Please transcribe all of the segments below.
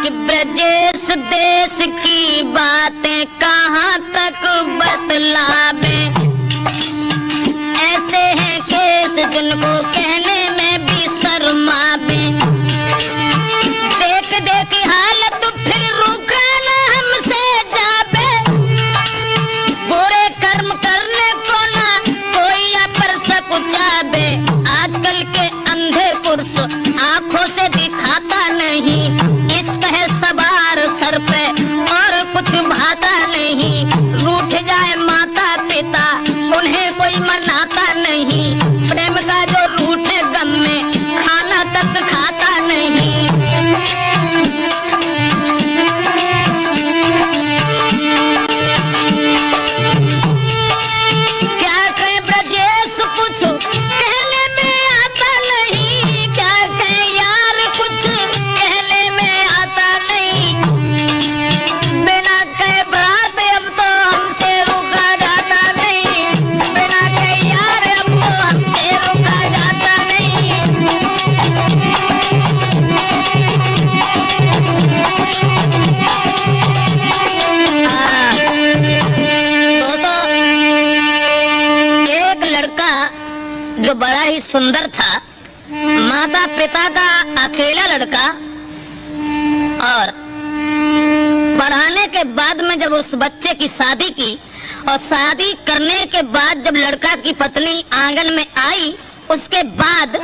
कि ब्रजेश देश की बातें कहाँ तक बतलावे। ऐसे हैं केस जिनको कहने में भी शर्मावे। देख देख हालत फिर रुका न हमसे जावे। बुरे कर्म करने को ना कोई अपर सकुचावे। आजकल के अंधे पुरुष आंखों से दिखाता नहीं। इश्क है सवार सर पे और कुछ भाता नहीं। रूठ जाए माता पिता उन्हें कोई मनाता नहीं। प्रेम का जो रूठे गम में खाना तक खाता नहीं। क्या कहे ब्रजेश कुछ कहने में आता नहीं। क्या कहे यार कुछ कहने में आता नहीं। बिना कहे बात अब तो हमसे रुका जाता नहीं। बिना कहे यार अब तो हमसे रुका जाता नहीं। दोस्तों, एक लड़का जो बड़ा ही सुंदर था, माता पिता का अकेला लड़का, और पढ़ाने के बाद में जब उस बच्चे की शादी की और शादी करने के बाद जब लड़का की पत्नी आंगन में आई, उसके बाद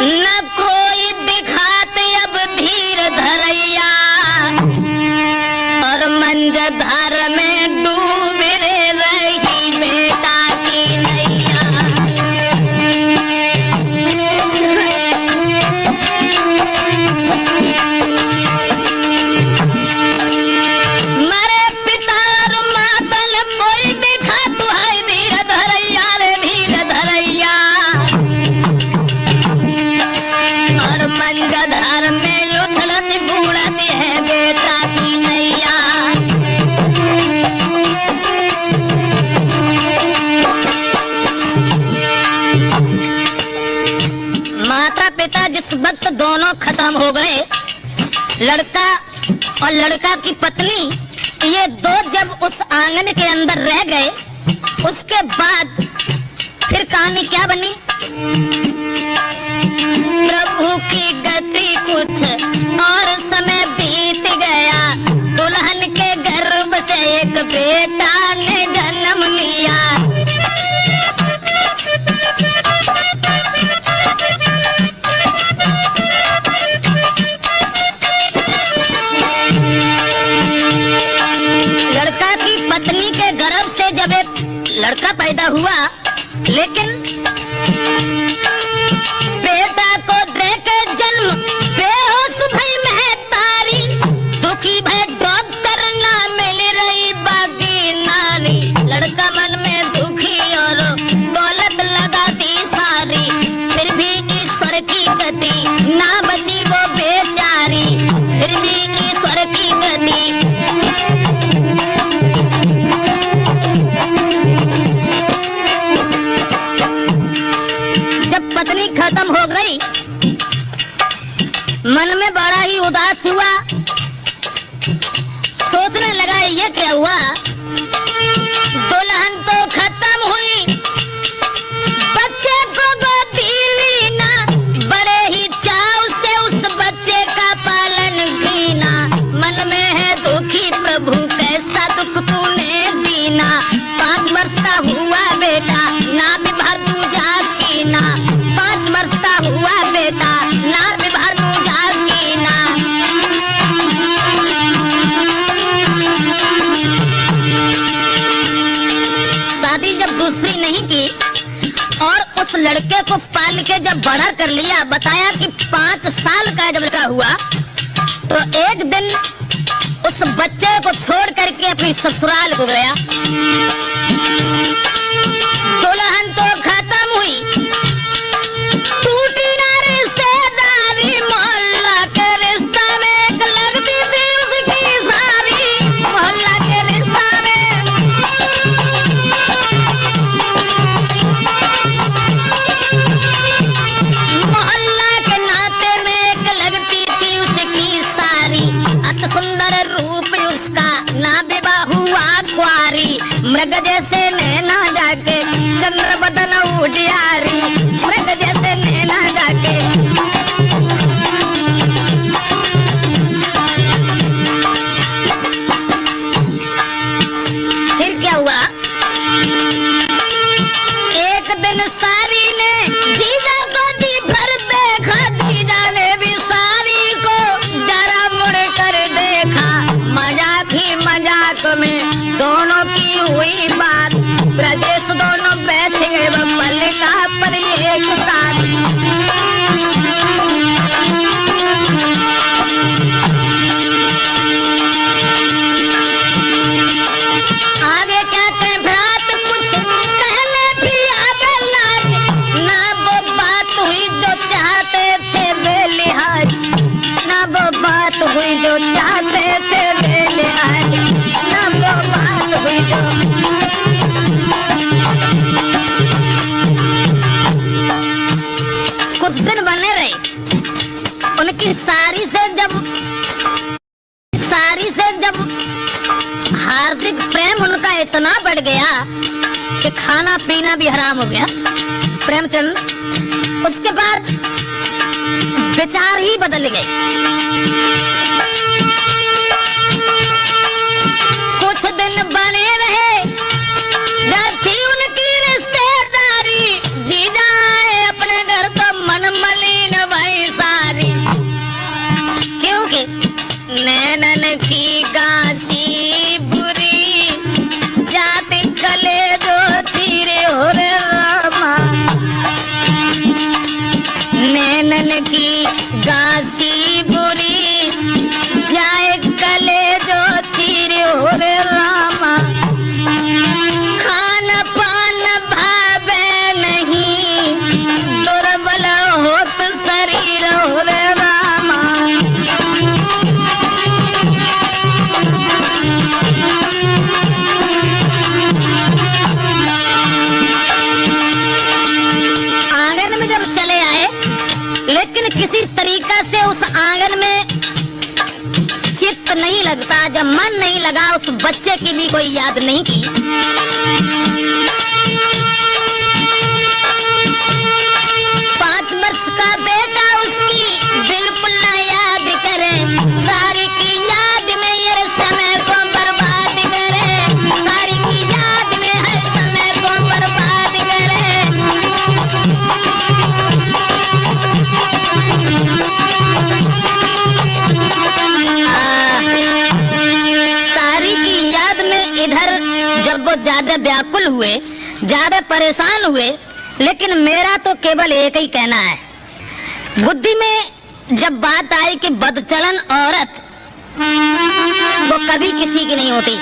न कोई दिखाते अब धीर धरैया और मंजधार में डूब रही बेटा की नैया। मरे पिता और मातल कोई दिखा तू है धीर धरैया रे धीर धरैया। और मंजधार में उछलती बूढ़ती है बेटा की नैया। माता पिता जिस वक्त दोनों खत्म हो गए, लड़का और लड़का की पत्नी, ये दो जब उस आंगन के अंदर रह गए, उसके बाद फिर कहानी क्या बनी। प्रभु की गति कुछ और समय बीत गया। दुल्हन के गर्भ से एक बेटा ने जन्म लिया। लड़का की पत्नी के गर्भ से जब एक लड़का पैदा हुआ, लेकिन बेटा को देके जन्म बेहोश भई महतारी। दुखी भय डॉक्टर ना मिल रही बाकी नारी। लड़का मन में दुखी और दौलत लगाती सारी। फिर भी ईश्वर की गति ना बची वो बेचारी। फिर भी ईश्वर की गति। जब पत्नी खत्म हो गई, मन में बड़ा ही उदास हुआ। सोचने लगा ये क्या हुआ। दुल्हन तो खत्म हुई, बच्चे को गोदी ली ना। बड़े ही चाव से उस बच्चे का पालन कीना। मन में है दुखी प्रभु कैसा दुख तूने दीना। 5 वर्ष का हुआ बेटा ना विभा तू जाकीना। 5 वर्ष का हुआ बेटा ना विभा तू जाकीना। शादी जब दूसरी नहीं की और उस लड़के को पाल के जब बड़ा कर लिया, बताया कि 5 साल का जब लड़का हुआ, तो एक दिन उस बच्चे को छोड़ करके अपनी ससुराल को गया। दुल्हन तो खत्म हुई, टूटी ना रिश्तेदारी। मोहल्ला के रिश्ता में एक लगती थी उसकी सारी। मोहल्ला के रिश्ता में मृग जैसे नैना जाके चंद्र बदन उजियारी, मृग जैसे नैना जाके। फिर क्या हुआ, एक दिन सारी ने जीजा को जी भर देखा, जीजा ने भी सारी को जरा मुड़ कर देखा। मजाक ही मजाक में दोनों की हुई बात, ब्रजेश दोनों बैठ गए वो मल्लिका पर एक साथ। आगे क्या कहे भ्रात कुछ कहने भी आगे लाज, ना वो बात हुई जो चाहते थे बेलिहाज, ना वो बात हुई जो चाहते थे बेलिहाज, ना वो बात हुई जो। कुछ दिन बने रहे, उनकी सारी से जब हार्दिक प्रेम उनका इतना बढ़ गया कि खाना पीना भी हराम हो गया प्रेमचंद। उसके बाद विचार ही बदल गए। कुछ दिन बने रहे, जब थी उनकी रिश्तेदारी, जीजा आए अपने घर तो मन मलिन वही सारी, क्योंकि नैनन की काशी बुरी, जाति कले दो चीरे हो रे रामा, नैनन की काशी बुरी, जाए कले दो चीरे हो रे रामा, खान पान भावे नहीं, दुर्बल होत शरीर हो रे रामा। आंगन में जब चले आए, लेकिन किसी तरीका से उस आंगन में चित्त नहीं लगता, जब मन नहीं लगा, उस बच्चे की भी कोई याद नहीं की। 5 वर्ष का बेटा उसकी बिल्कुल ना याद करे, सारी की याद में ये समय को बर्बाद करे, सारी की याद में हर समय को बर्बाद करे। सारी की याद में इधर जब वो ज्यादा व्याकुल हुए, ज्यादा परेशान हुए, लेकिन मेरा तो केवल एक ही कहना है, बुद्धि में जब बात आई कि बदचलन औरत वो कभी किसी की नहीं होती,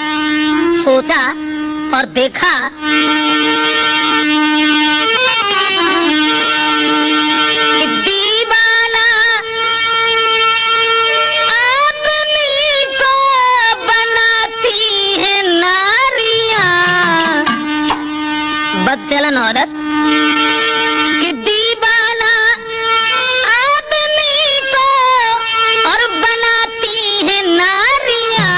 सोचा और देखा कि दीवाना आदमी को बनाती है नारियां, बदचलन औरत कि दीवाना आदमी को और बनाती है नारियां,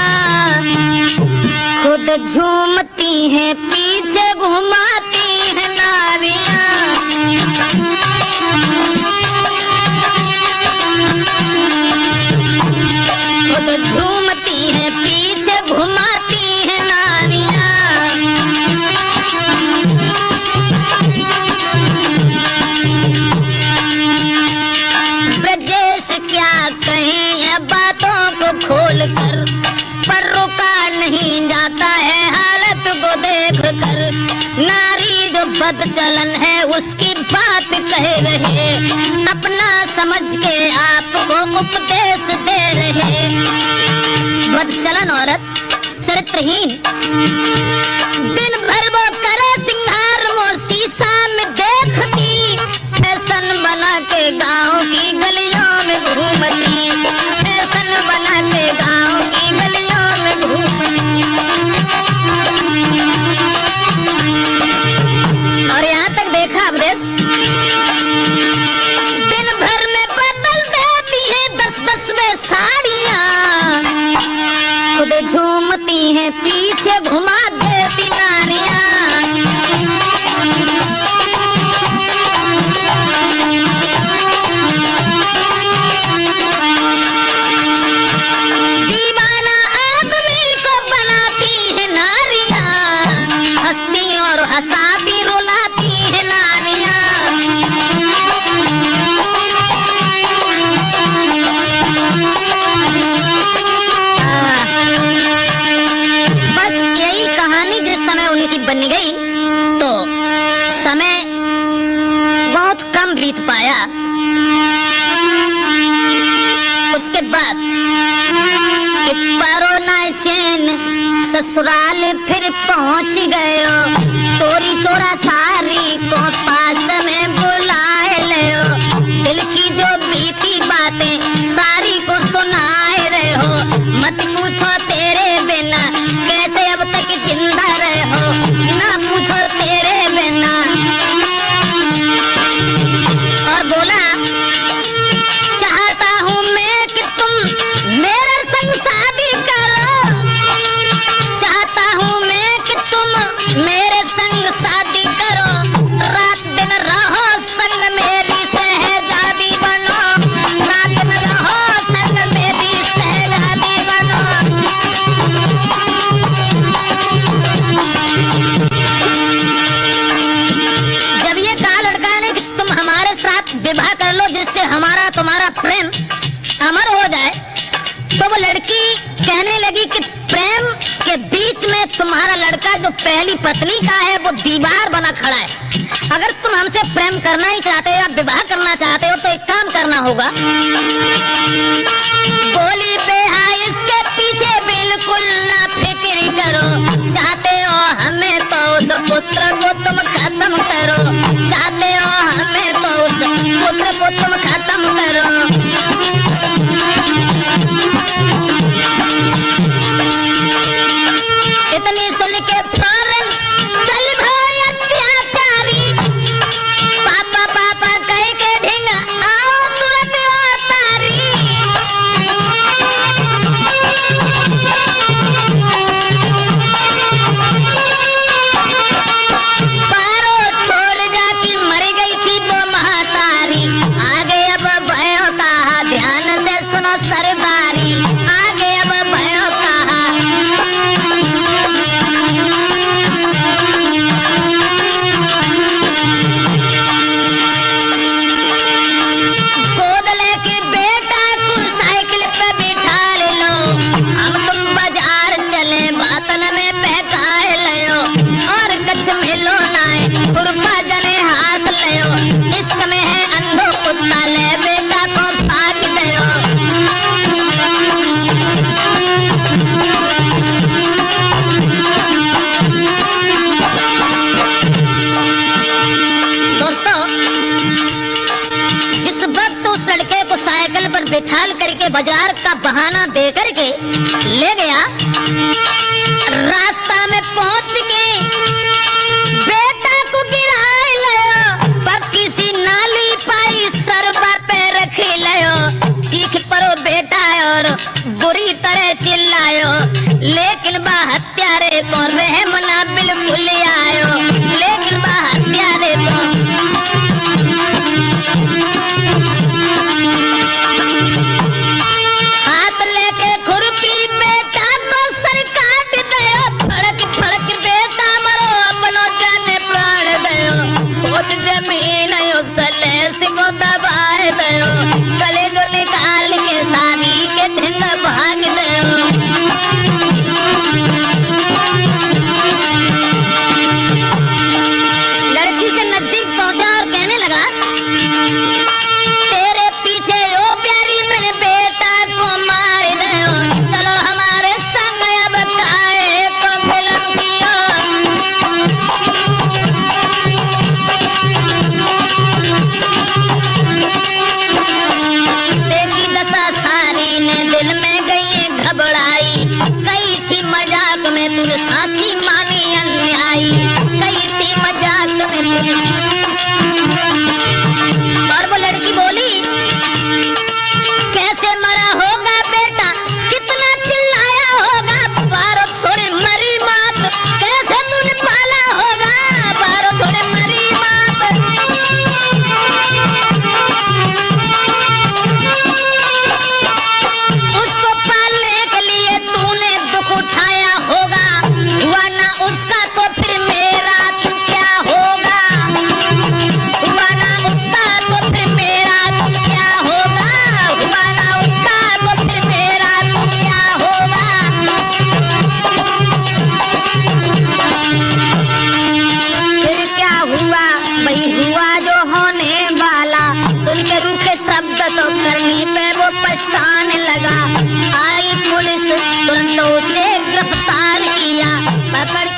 खुद झूमती हैं पीछे घुमाती हैं नारियां, खुद झूमती हैं पीछे घुमाती हैं नारियां। ब्रजेश क्या कहें ये बातों को खोल कर, पर रुका नहीं जाता है हालत को देख कर, नारी जो बदचलन है उसकी बात कह रहे, अपना समझ के आपको उपदेश दे रहे। बदचलन औरत चरित्रहीन, दिन भर वो करे सिंगार, वो शीशा में देखती, फैशन बना के गांव की गलियों में घूमती, फैशन बना के गांव की गलियों में घूमती। और यहाँ तक देखा अवधेश, दिन भर में बदल देती है 10-10 में साड़ियाँ, खुद झूमती हैं पीछे घुमा देती नारी। बीत पाया। उसके बाद कि पारो ना चैन ससुराल फिर पहुंच गयो, चोरी चोरा सारी को पास में बुलाए लियो, दिल की जो बीती बातें सारी को सुनाए रहे हो, मत पूछो तेरे बिना कैसे अब तक जिंदा रहे हो, ना पूछो तेरे बिना। और बोला चाहता हूँ मैं कि तुम मेरे संग शादी करो, चाहता हूँ मैं कि तुम मेरे संग शादी करो, रात दिन रहो संग मेरी शहजादी बनो, रात दिन रहो संग मेरी शहजादी बनो। जब ये कहा लड़का ने कि तुम हमारे साथ विवाह कर लो जिससे हमारा तुम्हारा प्रेम अमर हो जाए, तो वो लड़की कहने लगी कि प्रेम के बीच में तुम्हारा लड़का जो पहली पत्नी का है वो दीवार बना खड़ा है। अगर तुम हमसे प्रेम करना ही चाहते हो या विवाह करना चाहते हो तो एक काम करना होगा। बोली बेहा इसके पीछे बिल्कुल ना फिक्र करो, चाहते हो हमें तो उस पुत्र को तुम खत्म करो, चाहते हो हमें तो उस पुत्र को तुम खत्म करो। इतनी सुन के फौरन चल भाई अत्याचारी, पापा पापा कह के ढींग आओ तुरंत और तारी। पारो छोड़ जाके मर गई थी वो महातारी, आगे अब भयो कहा ध्यान से सुनो सरदारी, आगे अब भयो कहा। गोद लेके बेटा को साइकिल पे बिठा ले लो, हम तुम बाजार चले बातल में बहकाए लियो, और कच्छ मिलो नाए खुरपा जने हाथ लियो, इश्क में है अंधो कुत्ता ले बेटा को फाक दयो। दोस्तों, जिस वक्त उस लड़के को साइकिल पर बिठाल करके बाजार का बहाना दे करके ले गया, रास्ता में पहुंच के बेटा को गिराए लियो, पक्की सी नाली पाई सरबा पे रखी लियो, चीख परो बेटा और बुरी तरह चिल्लायो, लेकिन बा हत्यारे को रहम ना बिल्कुल आयो, लेकिन बा हत्यारे को। हाथ लेके खुरपी बेटा को सर काट दयो, फड़क फड़क बेटा मरो अपनो जाने प्राण दयो, खोद जमीन उसले को दबाए दयो, गले जो निकाल के शादी के ढंग भाग दयो। लड़की के नजदीक पहुंचा और कहने लगा तेरे पीछे ओ प्यारी मेरे बेटा को मार दो, चलो हमारे संग अब काहे को मिलन किया। तो करने पे वो पछताने लगा। आई पुलिस तुरंत उसे गिरफ्तार किया, पकड़